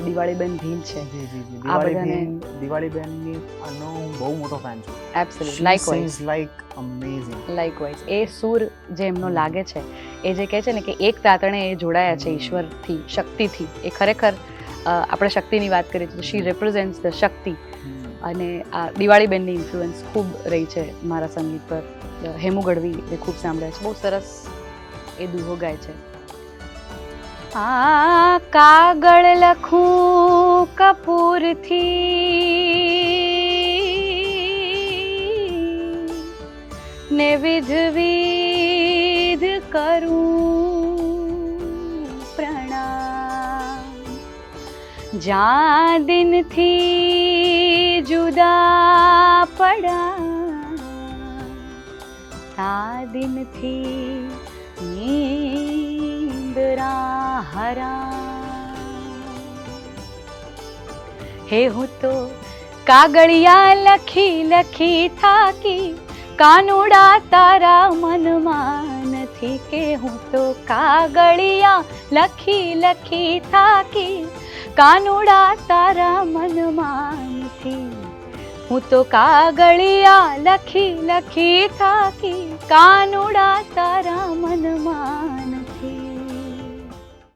દિવાળીબેન ભીલ છે. જી જી જી આ બધાને દિવાળીબેનની આનો હું બહુ મોટો ફેન છું. Absolute likewise like amazing. Likewise એ સૂર જે એમનો લાગે છે, એ જે કહે છે ને કે એક તાતણે એ જોડાયા છે ઈશ્વરથી, શક્તિથી. એ ખરેખર આપણે શક્તિની વાત કરીએ તો શી રિપ્રેઝેન્ટ્સ ધ શક્તિ. અને આ દિવાળીબેનની ઇન્ફ્લુઅન્સ ખૂબ રહી છે મારા સંગીત પર. હેમુ ગઢવી એ ખૂબ સાંભળ્યા છે, બહુ સરસ એ દુહો ગાય છે. આ કાગળ લખું કપૂરથી, ને વિધ વિધ કરું પ્રણામ. જ્યાં દિનથી જુદા પડા, તા દિનથી નીંદરા હરા. હે હું તો કાગળિયા લખી લખી થાકી, કાનુડા તારા મનમાં નથી. કે હું તો કાગળિયા લખી લખી થાકી, કાનુડા તારા મનમાં નથી. હું તો કાગળિયા લખી લખી થાકી, કાનુડા તારા મનમાં